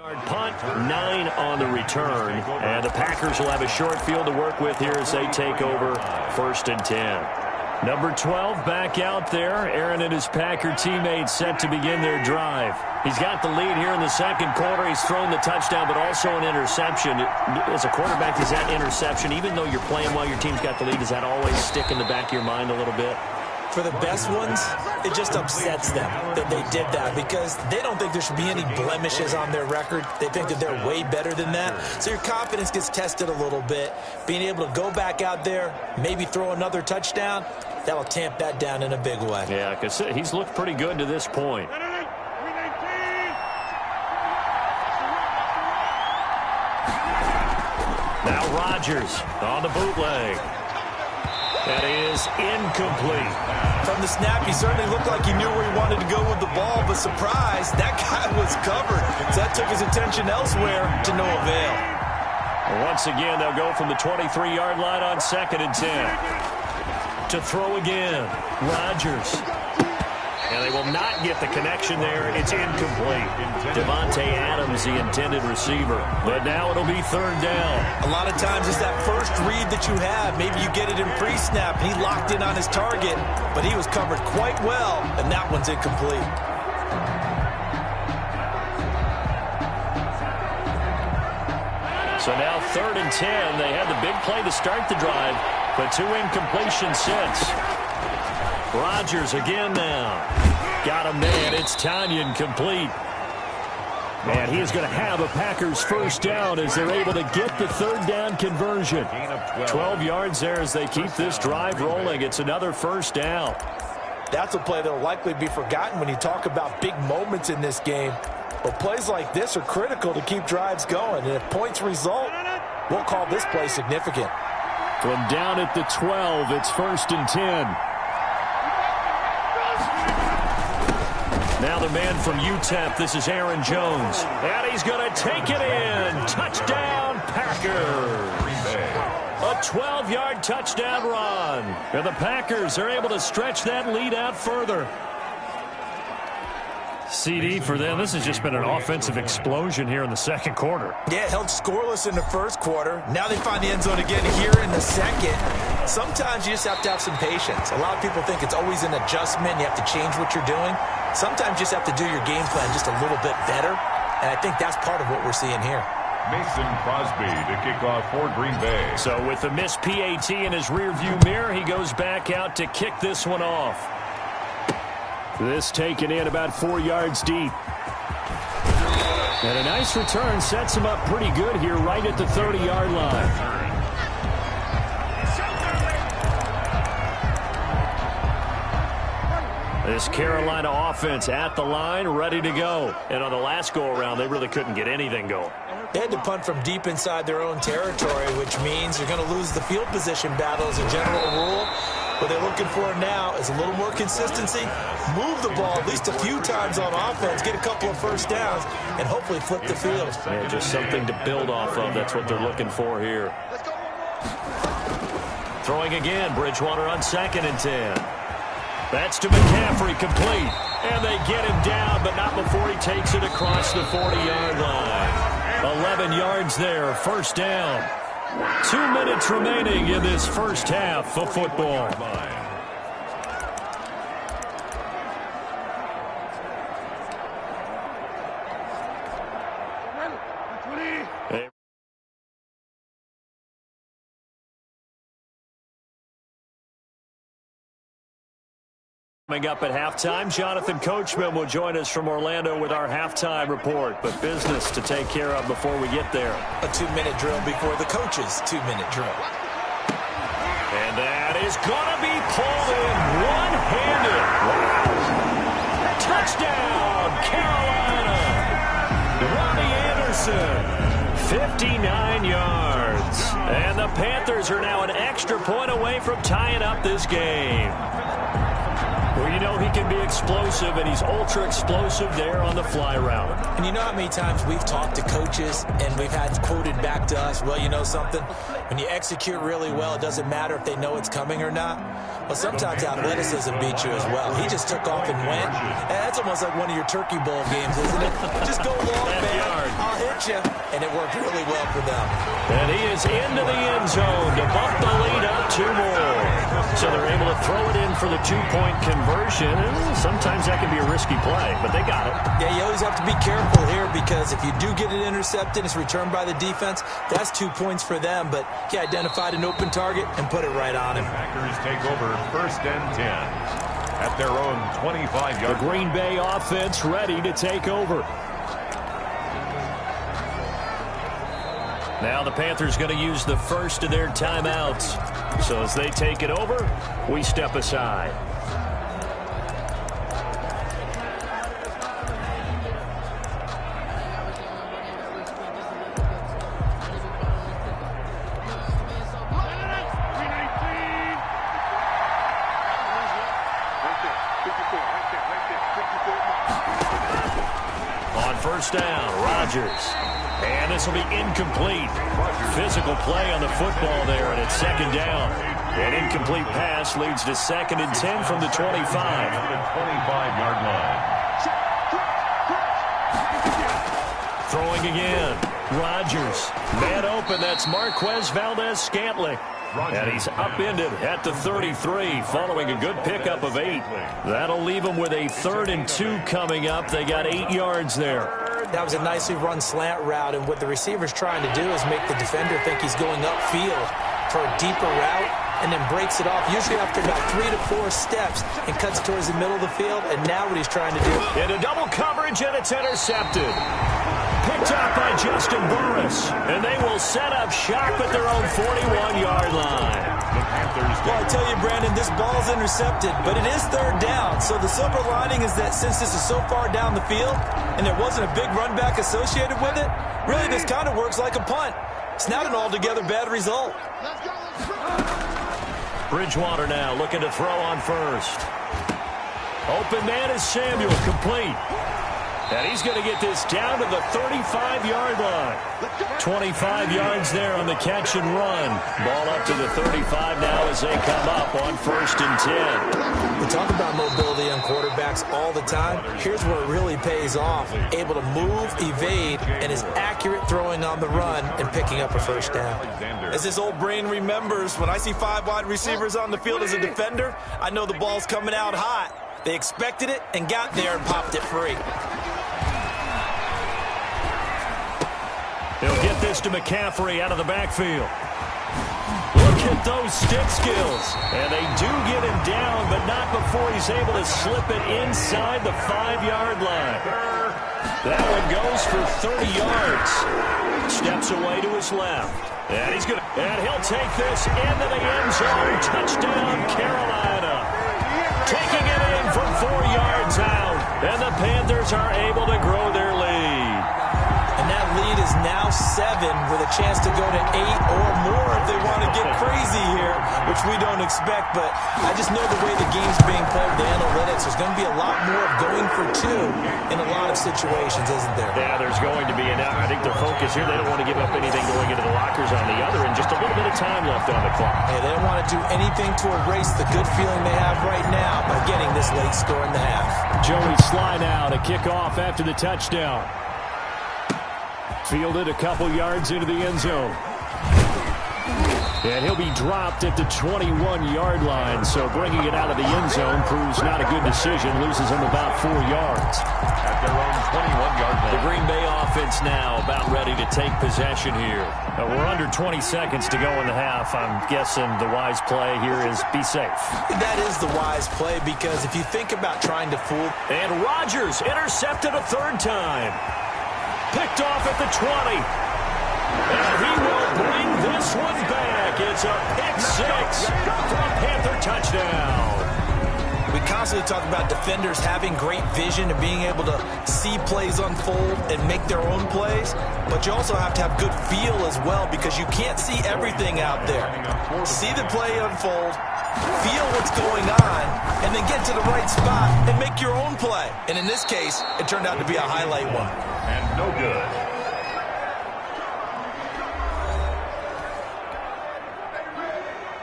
Punt, 9 on the return, and the Packers will have a short field to work with here as they take over 1st and 10. Number 12 back out there. Aaron and his Packer teammates set to begin their drive. He's got the lead here in the second quarter. He's thrown the touchdown, but also an interception. As a quarterback, does that interception, even though you're playing while your team's got the lead, does that always stick in the back of your mind a little bit? For the best ones, it just upsets them that they did that because they don't think there should be any blemishes on their record. They think that they're way better than that. So your confidence gets tested a little bit. Being able to go back out there, maybe throw another touchdown, that'll tamp that down in a big way. Yeah, because he's looked pretty good to this point. Now Rodgers on the bootleg. That is incomplete. From the snap, he certainly looked like he knew where he wanted to go with the ball, but surprise, that guy was covered. So that took his attention elsewhere to no avail. Once again, they'll go from the 23-yard line on 2nd and 10. To throw again, Rodgers. And they will not get the connection there. It's incomplete. Devontae Adams, the intended receiver. But now it'll be 3rd down. A lot of times it's that first read that you have. Maybe you get it in pre-snap, and he locked in on his target, but he was covered quite well, and that one's incomplete. So now 3rd and 10. They had the big play to start the drive, but 2 incompletions since. Rodgers again now. Got him there, and it's Tanyan complete. Man, he is going to have a Packers 1st down as they're able to get the 3rd down conversion. 12 yards there as they keep this drive rolling. It's another 1st down. That's a play that will likely be forgotten when you talk about big moments in this game. But plays like this are critical to keep drives going. And if points result, we'll call this play significant. From down at the 12, it's 1st and 10. Now the man from UTEP, this is Aaron Jones. And he's going to take it in. Touchdown, Packers. A 12-yard touchdown run. And the Packers are able to stretch that lead out further. CD for them. This has just been an offensive explosion here in the second quarter. Yeah, held scoreless in the first quarter. Now they find the end zone again here in the second. Sometimes you just have to have some patience. A lot of people think it's always an adjustment. You have to change what you're doing. Sometimes you just have to do your game plan just a little bit better. And I think that's part of what we're seeing here. Mason Crosby to kick off for Green Bay. So with the missed PAT in his rearview mirror, he goes back out to kick this one off. This taken in about 4 yards deep. And a nice return sets him up pretty good here right at the 30-yard line. This Carolina offense at the line, ready to go. And on the last go-around, they really couldn't get anything going. They had to punt from deep inside their own territory, which means you're going to lose the field position battle as a general rule. What they're looking for now is a little more consistency, move the ball at least a few times on offense, get a couple of 1st downs, and hopefully flip the field. Yeah, just something to build off of. That's what they're looking for here. Throwing again, Bridgewater on 2nd and 10. That's to McCaffrey, complete. And they get him down, but not before he takes it across the 40-yard line. 11 yards there, 1st down. 2 minutes remaining in this first half of football. Coming up at halftime, Jonathan Coachman will join us from Orlando with our halftime report. But business to take care of before we get there. A 2-minute drill before the coach's 2-minute drill. And that is going to be pulled in one-handed. Wow. Touchdown, Carolina. Ronnie Anderson, 59 yards. And the Panthers are now an extra point away from tying up this game. Well, you know he can be explosive, and he's ultra-explosive there on the fly route. And you know how many times we've talked to coaches and we've had quoted back to us, well, you know something? When you execute really well, it doesn't matter if they know it's coming or not. Well, sometimes athleticism beats you as well. He just took off and went. And that's almost like one of your Turkey Bowl games, isn't it? Just go long, man. I'll hit you. And it worked really well for them. And he is into the end zone to bump the lead up 2 more. So they're able to throw it in for the 2-point conversion. And sometimes that can be a risky play, but they got it. Yeah, you always have to be careful here because if you do get it intercepted, it's returned by the defense. That's 2 points for them, but he identified an open target and put it right on him. Packers take over 1st and 10 at their own 25-yard. The Green Bay offense ready to take over. Now the Panthers going to use the first of their timeouts. So as they take it over, we step aside. On first down, Rodgers. And this will be incomplete. Physical play on the football there, and it's 2nd down. An incomplete pass leads to 2nd and 10 from the 25. The 25-yard line. Throwing again. Rodgers. Man open. That's Marquez Valdez-Scantling. And he's upended at the 33 following a good pickup of 8. That'll leave him with a 3rd and 2 coming up. They got 8 yards there. That was a nicely run slant route, and what the receiver's trying to do is make the defender think he's going upfield for a deeper route and then breaks it off, usually after about 3 to 4 steps, and cuts towards the middle of the field, and now what he's trying to do. Into double coverage, and it's intercepted. Picked up by Justin Burris, and they will set up shop at their own 41-yard line. Well, I tell you, Brandon, this ball's intercepted, but it is 3rd down. So the silver lining is that since this is so far down the field and there wasn't a big run back associated with it, really this kind of works like a punt. It's not an altogether bad result. Bridgewater now looking to throw on first. Open man is Samuel, complete. And he's going to get this down to the 35-yard line. 25 yards there on the catch and run. Ball up to the 35 now as they come up on 1st and 10. We talk about mobility on quarterbacks all the time. Here's where it really pays off. Able to move, evade, and is accurate throwing on the run and picking up a 1st down. As this old brain remembers, when I see 5 wide receivers on the field as a defender, I know the ball's coming out hot. They expected it and got there and popped it free. He'll get this to McCaffrey out of the backfield. Look at those stick skills. And they do get him down, but not before he's able to slip it inside the 5-yard line. That one goes for 30 yards. Steps away to his left. And he'll take this into the end zone. Touchdown, Carolina. Taking it in from 4 yards out. And the Panthers are able to grow their lead. And that lead is now 7 with a chance to go to 8 or more if they want to get crazy here, which we don't expect. But I just know the way the game's being played, the analytics, there's going to be a lot more of going for 2 in a lot of situations, isn't there? Yeah, there's going to be. And I think their focus here, they don't want to give up anything going into the lockers on the other, and just a little bit of time left on the clock. Hey, they don't want to do anything to erase the good feeling they have right now by getting this late score in the half. Joey Sly now to kick off after the touchdown. Fielded a couple yards into the end zone. And he'll be dropped at the 21-yard line, so bringing it out of the end zone proves not a good decision. Loses him about 4 yards. At their own 21-yard line. The Green Bay offense now about ready to take possession here. We're under 20 seconds to go in the half. I'm guessing the wise play here is be safe. That is the wise play, because if you think about trying to fool... And Rodgers intercepted a 3rd time. Picked off at the 20. And he will bring this one back. It's a pick 6 for a Panther touchdown. We constantly talk about defenders having great vision and being able to see plays unfold and make their own plays, but you also have to have good feel as well, because you can't see everything out there. See the play unfold, feel what's going on, and then get to the right spot and make your own play. And in this case, it turned out to be a highlight one. And no good.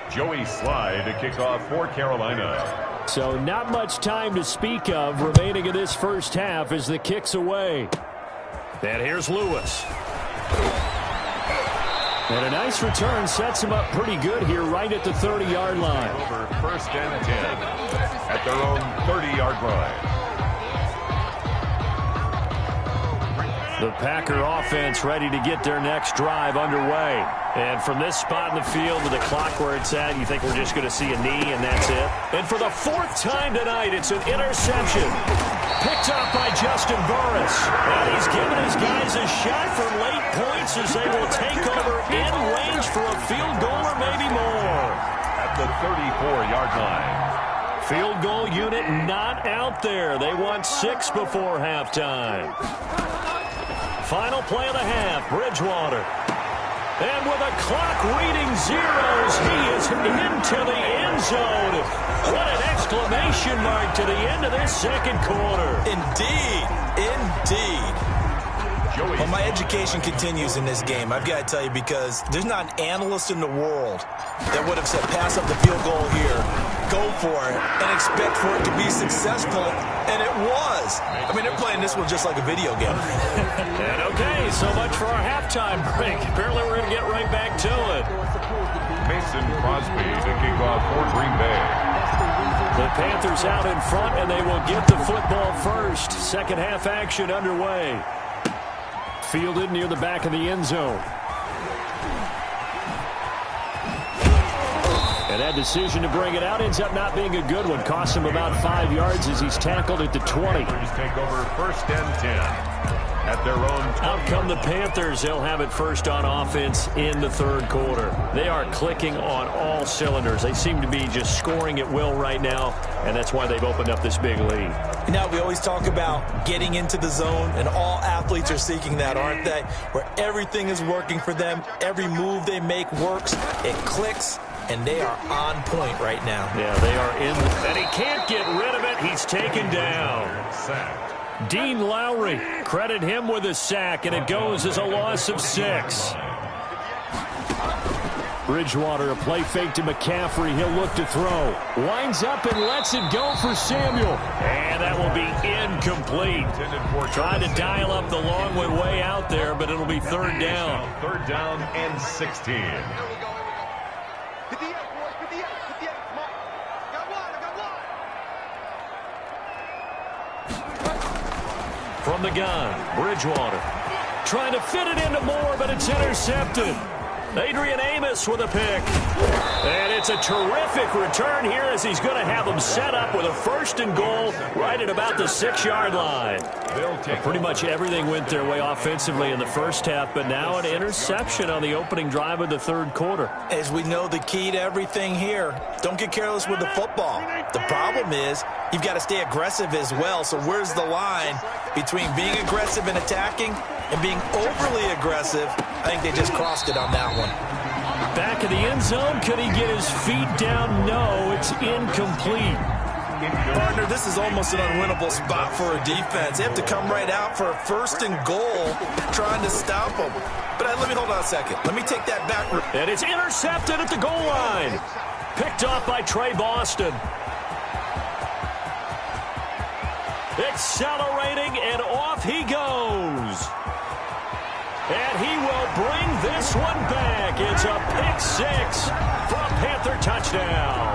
Joey Slye to kick off for Carolina. So not much time to speak of remaining in this first half as the kick's away. And here's Lewis. And a nice return sets him up pretty good here right at the 30-yard line. Over first and 10 at their own 30-yard line. The Packer offense ready to get their next drive underway. And from this spot in the field to the clock where it's at, you think we're just going to see a knee and that's it. And for the fourth time tonight, it's an interception. Picked up by Justin Burris. And he's giving his guys a shot for late points as they will take over in range for a field goal or maybe more. At the 34-yard line. Field goal unit not out there. They want 6 before halftime. Final play of the half, Bridgewater. And with a clock reading zeros, he is into the end zone. What an exclamation mark to the end of this second quarter. Indeed, indeed. Well, my education continues in this game, I've got to tell you, because there's not an analyst in the world that would have said pass up the field goal here, go for it, and expect for it to be successful, and it was. I mean, they're playing this one just like a video game. And okay, so much for our halftime break. Apparently we're going to get right back to it. Mason Crosby to kick off for Green Bay. The Panthers out in front, and they will get the football first. Second half action underway. Fielded near the back of the end zone. And that decision to bring it out ends up not being a good one. Costs him about 5 yards as he's tackled at the 20. Take over first and 10 at their own 20. Out come the Panthers. They'll have it first on offense in the third quarter. They are clicking on all cylinders. They seem to be just scoring at will right now, and that's why they've opened up this big lead. Now, we always talk about getting into the zone, and all athletes are seeking that, aren't they? Where everything is working for them. Every move they make works. It clicks. And they are on point right now. Yeah, they are in. And he can't get rid of it. He's taken down. Sacked. Dean Lowry, credit him with a sack, and it goes as a loss of 6. Bridgewater, a play fake to McCaffrey. He'll look to throw. Winds up and lets it go for Samuel. And that will be incomplete. Trying to dial up the long way out there, but it'll be third down. Third down and 16. From the gun, Bridgewater. Trying to fit it into Moore, but it's intercepted. Adrian Amos with a pick. And it's a terrific return here as he's going to have them set up with a first and goal right at about the 6-yard line. Pretty much everything went their way offensively in the first half, but now an interception on the opening drive of the third quarter. As we know, the key to everything here, don't get careless with the football. The problem is you've got to stay aggressive as well. So where's the line between being aggressive and attacking and being overly aggressive? I think they just crossed it on that one. Back of the end zone. Could he get his feet down? No, it's incomplete. Partner, this is almost an unwinnable spot for a defense. They have to come right out for a first and goal trying to stop them. But let me hold on a second. Let me take that back. And it's intercepted at the goal line. Picked off by Trey Boston. Accelerating, and off he goes. And he will bring this one back. It's a pick 6 for a Panther touchdown.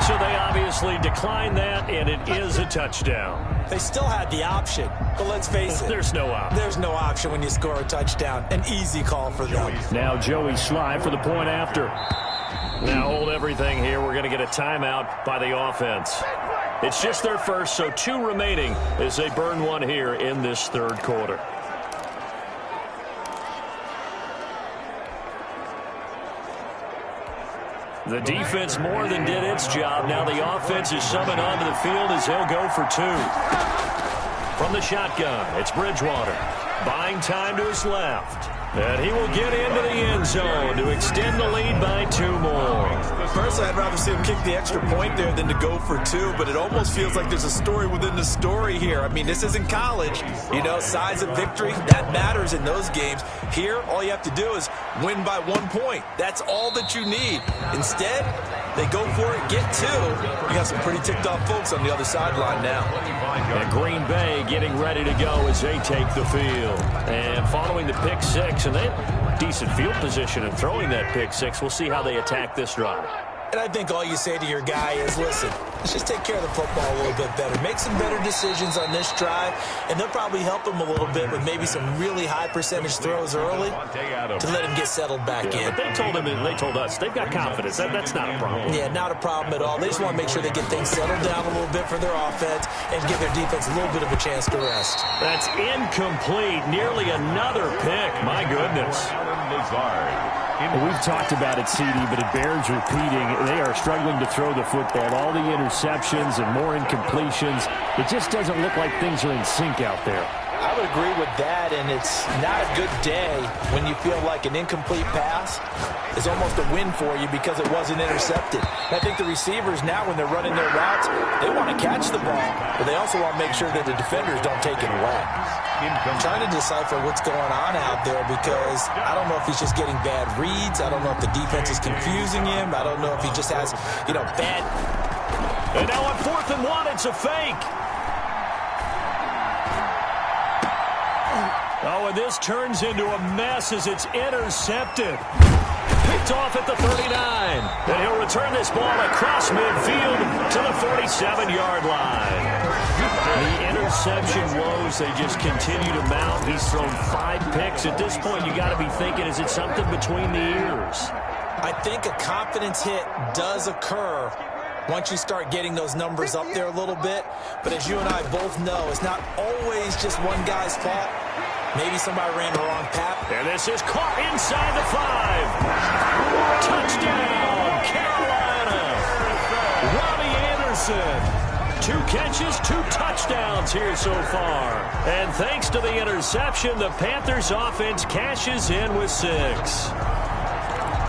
So they obviously declined that, and it is a touchdown. They still had the option, but let's face it. There's no option. There's no option when you score a touchdown. An easy call for them. Now Joey Slye for the point after. Now hold everything here. We're going to get a timeout by the offense. It's just their first, so 2 remaining as they burn one here in this third quarter. The defense more than did its job. Now the offense is summoned onto the field as he'll go for 2. From the shotgun, it's Bridgewater. Buying time to his left. And he will get into the end zone to extend the lead by 2 more. Personally, I'd rather see him kick the extra point there than to go for 2, but it almost feels like there's a story within the story here. I mean, this isn't college. You know, size of victory, that matters in those games. Here, all you have to do is win by 1 point. That's all that you need. Instead, they go for it, get 2. You got some pretty ticked off folks on the other sideline now. And Green Bay getting ready to go as they take the field. And following the pick 6, and they had decent field position in throwing that pick 6. We'll see how they attack this drive. And I think all you say to your guy is, listen, let's just take care of the football a little bit better. Make some better decisions on this drive, and they'll probably help him a little bit with maybe some really high percentage throws early to let him get settled back in. But they told us they've got confidence. That's not a problem. Yeah, not a problem at all. They just want to make sure they get things settled down a little bit for their offense and give their defense a little bit of a chance to rest. That's incomplete. Nearly another pick. My goodness. We've talked about it, CD, but it bears repeating. They are struggling to throw the football. All the interceptions and more incompletions. It just doesn't look like things are in sync out there. I would agree with that, and it's not a good day when you feel like an incomplete pass is almost a win for you because it wasn't intercepted. And I think the receivers now, when they're running their routes, they want to catch the ball, but they also want to make sure that the defenders don't take it away. I'm trying to decipher what's going on out there because I don't know if he's just getting bad reads. I don't know if the defense is confusing him. I don't know if he just has, bad. And now on 4th and 1, it's a fake. Oh, and this turns into a mess as it's intercepted. Picked off at the 39. And he'll return this ball across midfield to the 47-yard line. The interception woes, they just continue to mount. He's thrown 5 picks. At this point, you got to be thinking, is it something between the ears? I think a confidence hit does occur once you start getting those numbers up there a little bit. But as you and I both know, it's not always just one guy's fault. Maybe somebody ran the wrong path. And this is caught inside the 5. Touchdown, Carolina. Robbie Anderson. 2 catches, 2 touchdowns here so far. And thanks to the interception, the Panthers offense cashes in with 6.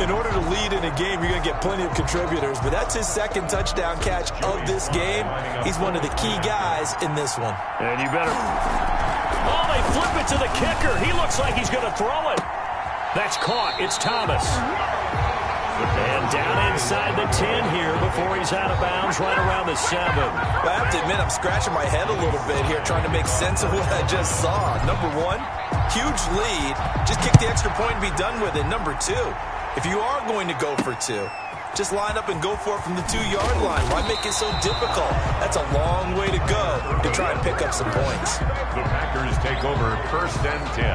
In order to lead in a game, you're going to get plenty of contributors, but that's his 2nd touchdown catch of this game. He's one of the key guys in this one. And you better... Oh, they flip it to the kicker. He looks like he's going to throw it. That's caught. It's Thomas. And down inside the 10 here before he's out of bounds right around the 7. Well, I have to admit, I'm scratching my head a little bit here trying to make sense of what I just saw. Number 1, huge lead. Just kick the extra point and be done with it. Number 2, if you are going to go for 2, just line up and go for it from the 2-yard line. Why make it so difficult? That's a long way to go to try and pick up some points. The Packers take over 1st and 10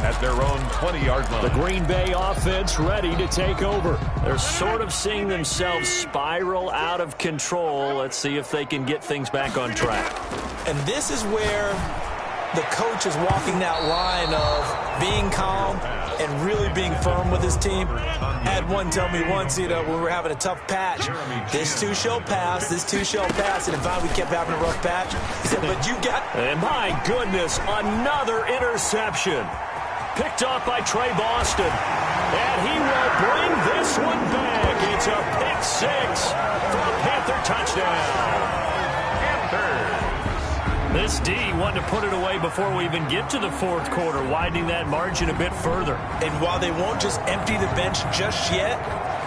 at their own 20-yard line. The Green Bay offense ready to take over. They're sort of seeing themselves spiral out of control. Let's see if they can get things back on track. And this is where the coach is walking that line of being calm and really being firm with his team. I had one tell me once, when we were having a tough patch, this too shall pass, this too shall pass, and if we kept having a rough patch, he said, but you got... And my goodness, another interception. Picked off by Trey Boston. And he will bring this one back. It's a pick 6 for a Panther touchdown. This D wanted to put it away before we even get to the 4th quarter, widening that margin a bit further. And while they won't just empty the bench just yet,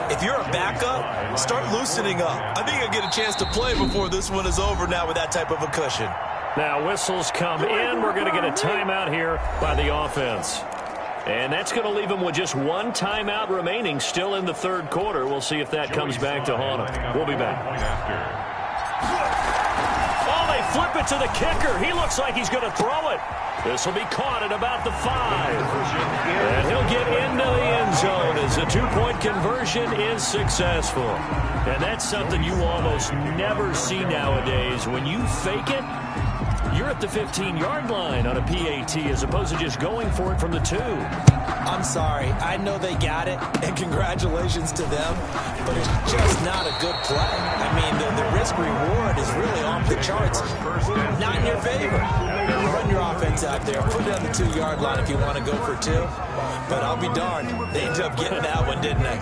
if you're a backup, start loosening up. I think you'll get a chance to play before this one is over now with that type of a cushion. Now whistles come in. We're going to get a timeout here by the offense. And that's going to leave them with just 1 timeout remaining still in the 3rd quarter. We'll see if that comes back to haunt them. We'll be back. Flip it to the kicker. He looks like he's going to throw it. This will be caught at about the 5. And he'll get into the end zone as the 2-point conversion is successful. And that's something you almost never see nowadays. When you fake it, you're at the 15-yard line on a PAT as opposed to just going for it from the 2. I'm sorry. I know they got it, and congratulations to them, but it's just not a good play. I mean, the risk-reward is really off the charts. Not in your favor. Run your offense out there. Put it on the 2-yard line if you want to go for 2. But I'll be darned. They ended up getting that one, didn't they?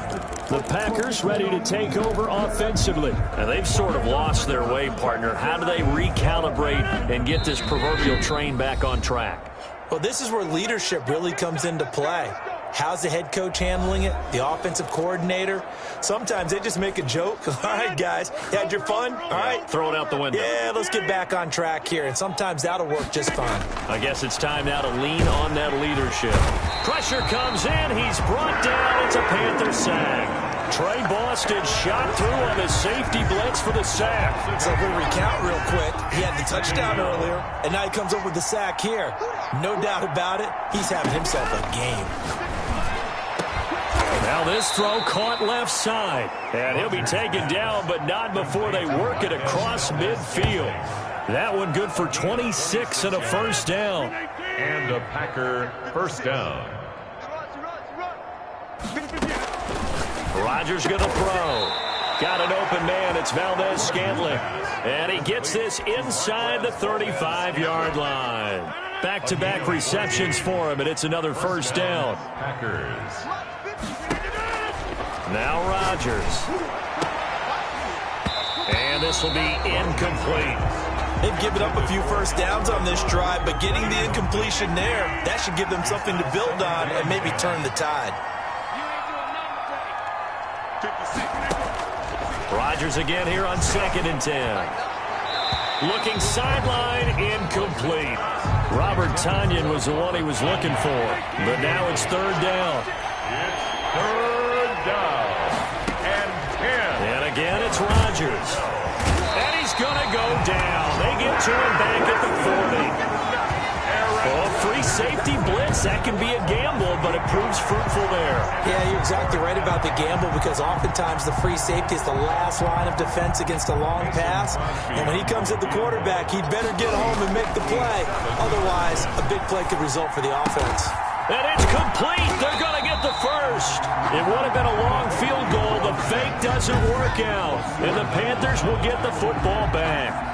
The Packers ready to take over offensively. And they've sort of lost their way, partner. How do they recalibrate and get this proverbial train back on track? Well, this is where leadership really comes into play. How's the head coach handling it? The offensive coordinator? Sometimes they just make a joke. All right, guys, you had your fun? All right. Throw it out the window. Yeah, let's get back on track here. And sometimes that'll work just fine. I guess it's time now to lean on that leadership. Pressure comes in. He's brought down. It's a Panther sack. Trey Boston shot through on the safety blitz for the sack. So we'll recount real quick. He had the touchdown earlier, and now he comes up with the sack here. No doubt about it, he's having himself a game. Now this throw caught left side. And he'll be taken down, but not before they work it across midfield. That one good for 26 and a first down. And a Packer first down. Rodgers going to throw. Got an open man. It's Valdez-Scantling. And he gets this inside the 35-yard line. Back-to-back receptions for him, and it's another first down. Packers. Now Rodgers. And this will be incomplete. They've given up a few first downs on this drive, but getting the incompletion there, that should give them something to build on and maybe turn the tide. Rodgers again here on 2nd and 10. Looking sideline, incomplete. Robert Tonyan was the one he was looking for, but now it's 3rd down. It's 3rd down and 10. And again, it's Rodgers. And he's going to go down. They get to him back at the 40. Oh, free safety blitz. That can be a gamble, but it proves fruitful there. Yeah, you're exactly right about the gamble because oftentimes the free safety is the last line of defense against a long pass. And when he comes at the quarterback, he'd better get home and make the play. Otherwise, a big play could result for the offense. And it's complete. They're going to get the first. It would have been a long field goal. The fake doesn't work out. And the Panthers will get the football back.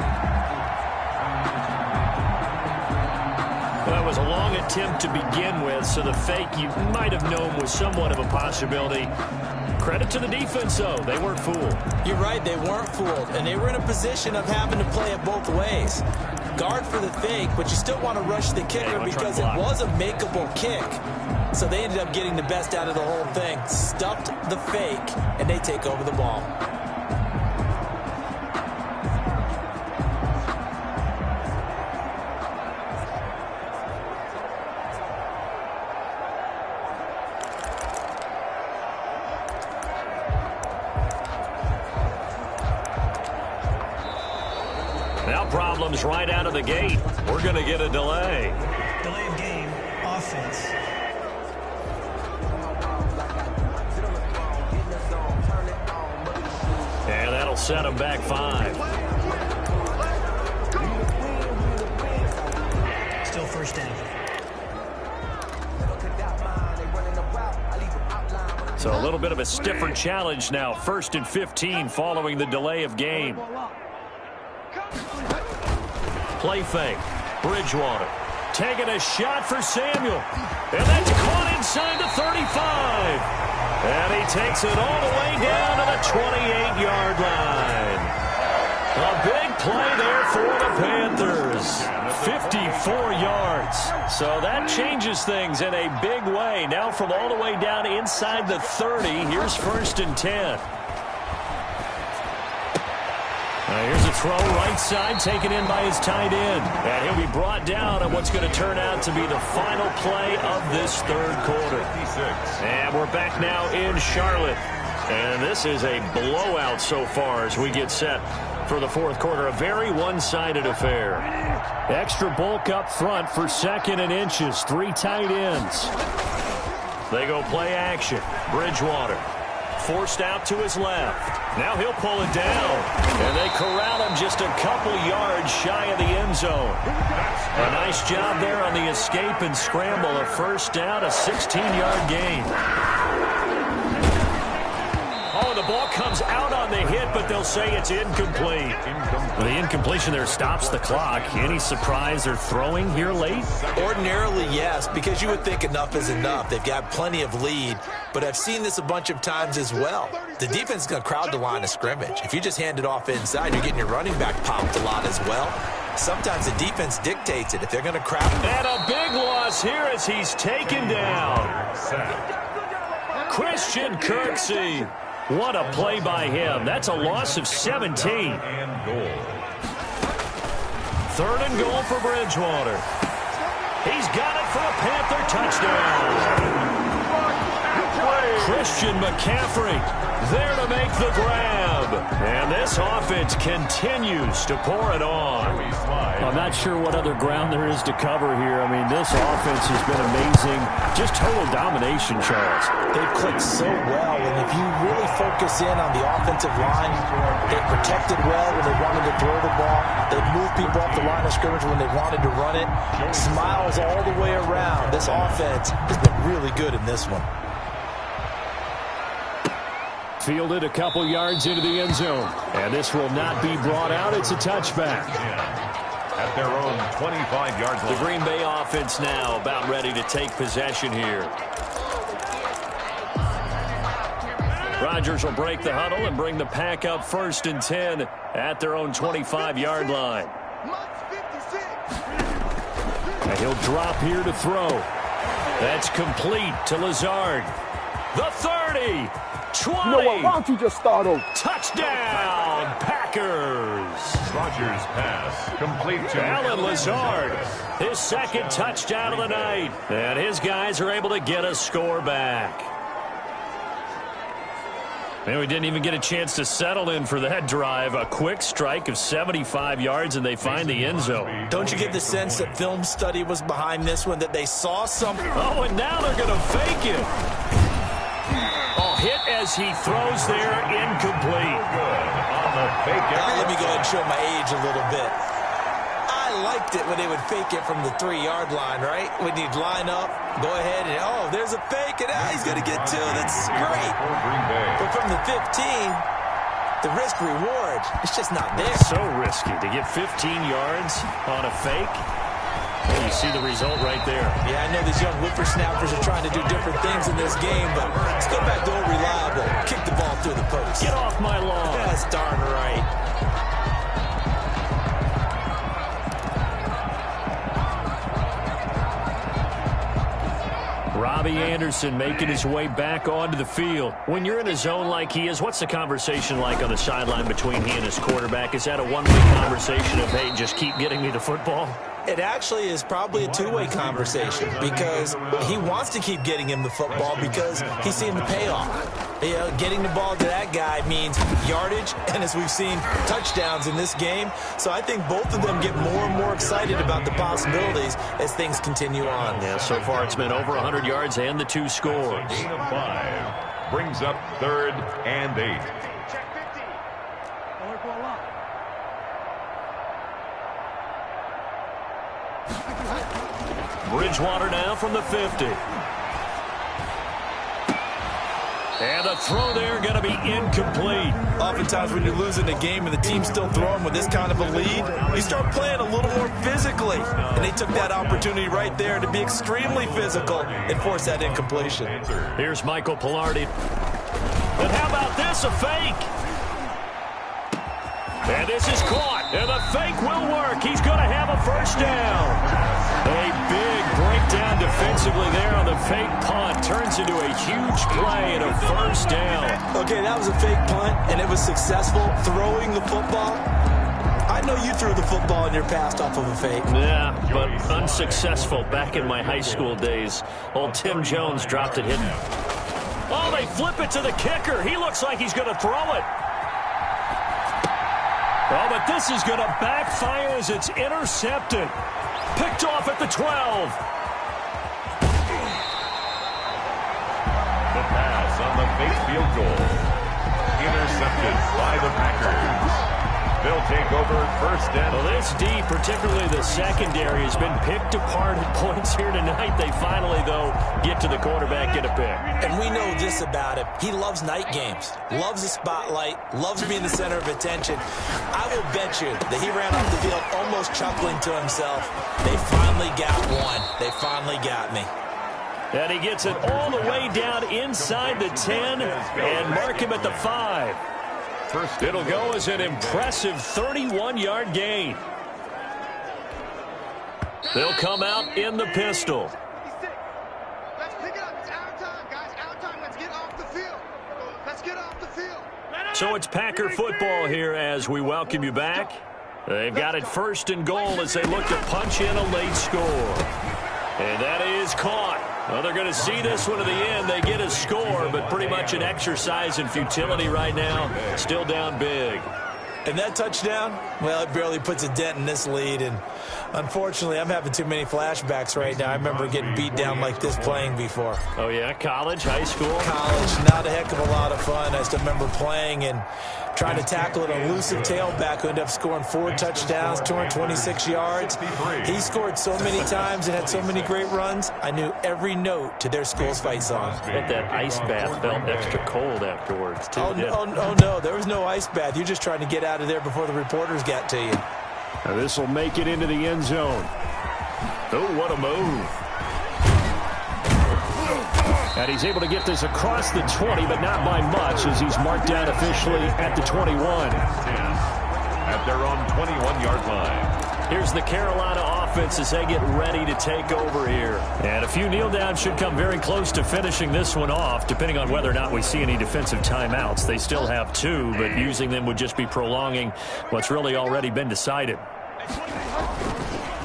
That was a long attempt to begin with, so the fake you might have known was somewhat of a possibility. Credit to the defense, though. They weren't fooled. You're right. They weren't fooled, and they were in a position of having to play it both ways. Guard for the fake, but you still want to rush the kicker because it was a makeable kick. So they ended up getting the best out of the whole thing. Stuffed the fake, and they take over the ball. Now problems right out of the gate. We're going to get a delay. Delay of game, offense. And that'll set them back 5. Still first down. So a little bit of a stiffer challenge now. 1st and 15 following the delay of game. Play fake. Bridgewater taking a shot for Samuel. And that's caught inside the 35. And he takes it all the way down to the 28-yard line. A big play there for the Panthers. 54 yards. So that changes things in a big way. Now from all the way down inside the 30, here's 1st and 10. Here's a throw right side taken in by his tight end. And he'll be brought down on what's going to turn out to be the final play of this 3rd quarter. And we're back now in Charlotte. And this is a blowout so far as we get set for the 4th quarter. A very one-sided affair. Extra bulk up front for 2nd and inches. 3 tight ends. They go play action. Bridgewater Forced out to his left. Now he'll pull it down. And they corral him just a couple yards shy of the end zone. A nice job there on the escape and scramble. A first down, a 16-yard gain. Oh, the ball comes out on the hit, but they'll say it's incomplete. Well, the incompletion there stops the clock. Any surprise they're throwing here late? Ordinarily, yes, because you would think enough is enough. They've got plenty of lead, but I've seen this a bunch of times as well. The defense is going to crowd the line of scrimmage. If you just hand it off inside, you're getting your running back popped a lot as well. Sometimes the defense dictates it. If they're going to crowd. And a big loss here as he's taken down. Christian Kirksey. What a play by him. That's a loss of 17. And goal. 3rd and goal for Bridgewater. He's got it for a Panther touchdown. Christian McCaffrey there to make the grab. And this offense continues to pour it on. I'm not sure what other ground there is to cover here. I mean, this offense has been amazing. Just total domination, Charles. They've clicked so well, and if you really focus in on the offensive line, they've protected well when they wanted to throw the ball. They've moved people off the line of scrimmage when they wanted to run it. Smiles all the way around. This offense has been really good in this one. Fielded a couple yards into the end zone. And this will not be brought out. It's a touchback. At their own 25-yard line. The Green Bay offense now about ready to take possession here. Rodgers will break the huddle and bring the pack up 1st and 10 at their own 25-yard line. And he'll drop here to throw. That's complete to Lazard. The 30. 20. You know what? Why don't you just start over? Touchdown, Packers. Rodgers' pass complete to Alan Lazard, his 2nd touchdown of the night. And his guys are able to get a score back. And we didn't even get a chance to settle in for that drive. A quick strike of 75 yards, and they find the end zone. Don't you get the sense that film study was behind this one, that they saw something? Oh, and now they're going to fake it. Oh, hit as he throws there, incomplete. on the fake. Let me go ahead and show my age a little bit. I liked it when they would fake it from the 3-yard line, right? When you'd line up, go ahead and, oh, there's a fake, and he's going to get 2. That's great. But from the 15, the risk reward, it's just not there. So risky to get 15 yards on a fake. And you see the result right there. Yeah, I know these young whippersnappers are trying to do different things in this game, but let's go back to old reliable. Kick the ball through the post. Get off my lawn. That's darn right. Robbie Anderson making his way back onto the field. When you're in a zone like he is, what's the conversation like on the sideline between he and his quarterback? Is that a one-way conversation of, hey, just keep getting me the football? It actually is probably a two-way conversation because he wants to keep getting him the football because he's seeing the payoff. You know, getting the ball to that guy means yardage, and as we've seen, touchdowns in this game. So I think both of them get more and more excited about the possibilities as things continue on. Yeah, so far it's been over 100 yards and the 2 scores. Gain of 5 brings up 3rd and 8. Bridgewater now from the 50. And the throw there going to be incomplete. Oftentimes when you're losing a game and the team's still throwing with this kind of a lead, you start playing a little more physically. And they took that opportunity right there to be extremely physical and force that incompletion. Here's Michael Pilardi. And how about this, a fake? And this is caught. And the fake will work. He's going to have a first down. A big breakdown defensively there on the fake punt. Turns into a huge play and a first down. Okay, that was a fake punt, and it was successful throwing the football. I know you threw the football in your past off of a fake. Yeah, but unsuccessful back in my high school days. Old Tim Jones dropped it hidden. Oh, they flip it to the kicker. He looks like he's going to throw it. Oh, but this is going to backfire as it's intercepted. Picked off at the 12. The pass on the fake field goal. Intercepted by the Packers. They'll take over first and... Well, this D, particularly the secondary, has been picked apart at points here tonight. They finally, though, get to the quarterback, get a pick. And we know this about him. He loves night games, loves the spotlight, loves being the center of attention. I will bet you that he ran off the field almost chuckling to himself. They finally got one. They finally got me. And he gets it all the way down inside the 10 and mark him at the 5. It'll go as an impressive 31-yard gain. They'll come out in the pistol. Let's pick it up. It's our time, guys. Our time. Let's get off the field. Let's get off the field. So it's Packer football here as we welcome you back. They've got it first and goal as they look to punch in a late score. And that is caught. Well, they're going to see this one to the end. They get a score, but pretty much an exercise in futility right now. Still down big. And that touchdown, well, it barely puts a dent in this lead. And unfortunately, I'm having too many flashbacks right now. I remember getting beat down like this playing before. Oh, yeah? College, high school? College, not a heck of a lot of fun. I still remember playing and trying to tackle an elusive tailback who ended up scoring 4 touchdowns, 226 yards. He scored so many times and had so many great runs, I knew every note to their school's fight song. I bet that ice bath felt extra cold afterwards, too. Oh, no, there was no ice bath. You're just trying to get out of there before the reporters got to you. Now this will make it into the end zone. Oh, what a move. And he's able to get this across the 20, but not by much as he's marked down officially at the 21. At their own 21-yard line. Here's the Carolina offense as they get ready to take over here. And a few kneel downs should come very close to finishing this one off, depending on whether or not we see any defensive timeouts. They still have 2, but using them would just be prolonging what's really already been decided.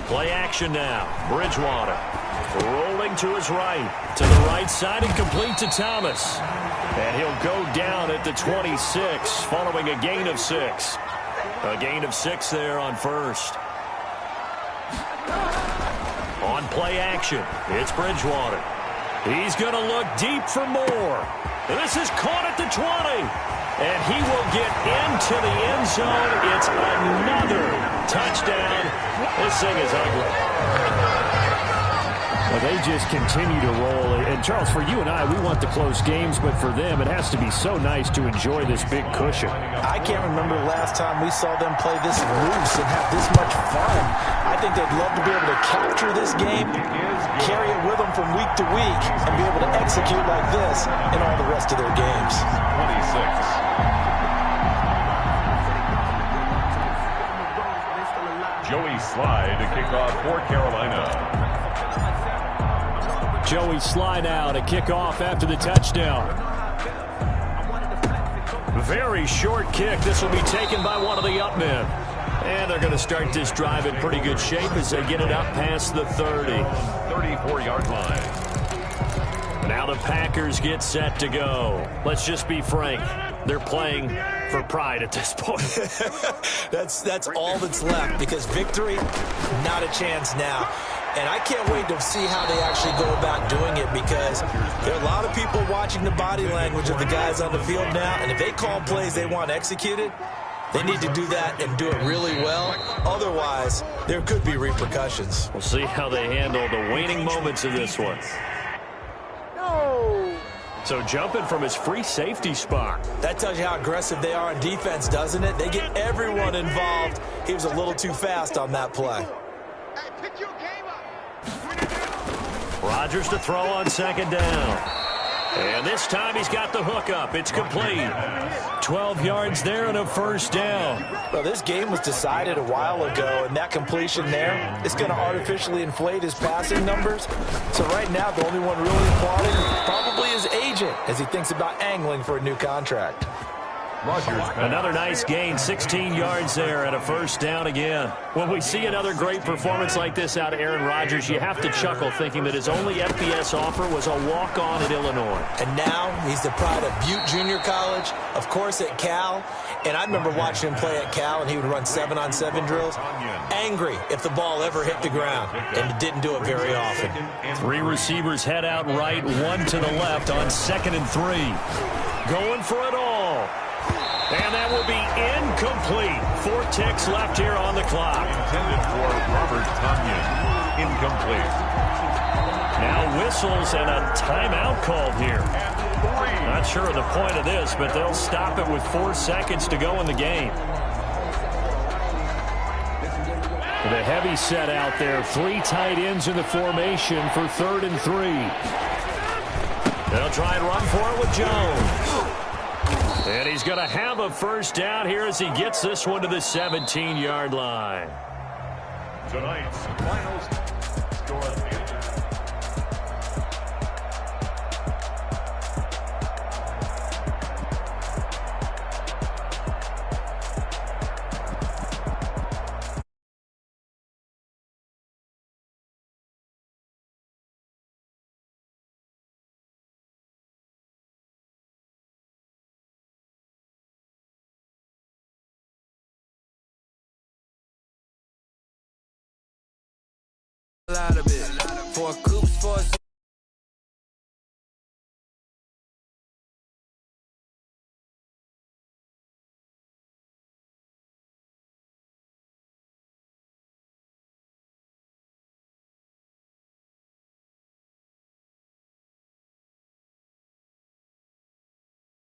Play action now. Bridgewater rolling to his right. To the right side and complete to Thomas. And he'll go down at the 26 following a gain of 6. A gain of 6 there on first. On play action, it's Bridgewater. He's going to look deep for more. This is caught at the 20. And he will get into the end zone. It's another touchdown. This thing is ugly. Well, they just continue to roll. And, Charles, for you and I, we want the close games, but for them, it has to be so nice to enjoy this big cushion. I can't remember the last time we saw them play this loose and have this much fun. I think they'd love to be able to capture this game, carry it with them from week to week, and be able to execute like this in all the rest of their games. 26. Joey Slye to kick off for Carolina. Joey Slye out to kick off after the touchdown. Very short kick. This will be taken by one of the up men. And they're going to start this drive in pretty good shape as they get it up past the 30. 34-yard line. Now the Packers get set to go. Let's just be frank. They're playing for pride at this point. That's all that's left, because victory, not a chance now. And I can't wait to see how they actually go about doing it, because there are a lot of people watching the body language of the guys on the field now, and if they call plays they want executed, they need to do that and do it really well. Otherwise, there could be repercussions. We'll see how they handle the waning moments of this one. So jumping from his free safety spot. That tells you how aggressive they are on defense, doesn't it? They get everyone involved. He was a little too fast on that play. Hey, pick your game up. Rodgers to throw on second down. And this time he's got the hook up. It's complete. 12 yards there and a first down. Well, this game was decided a while ago, and that completion there is going to artificially inflate his passing numbers. So right now, the only one really applauding probably his agent as he thinks about angling for a new contract. Another nice gain, 16 yards there and a first down again. When we see another great performance like this out of Aaron Rodgers, you have to chuckle thinking that his only FBS offer was a walk-on at Illinois. And now he's the pride of Butte Junior College, of course at Cal. And I remember watching him play at Cal, and he would run 7-on-7 drills. Angry if the ball ever hit the ground, and didn't do it very often. 3 receivers head out right, 1 to the left on 2nd and 3. Going for it all. And that will be incomplete. 4 ticks left here on the clock. Intended for Robert Tonyan. Incomplete. Now whistles and a timeout called here. Not sure of the point of this, but they'll stop it with 4 seconds to go in the game. The heavy set out there. 3 tight ends in the formation for 3rd and 3. They'll try and run for it with Jones. And he's going to have a first down here as he gets this one to the 17-yard line. Tonight's final score. Out of it for a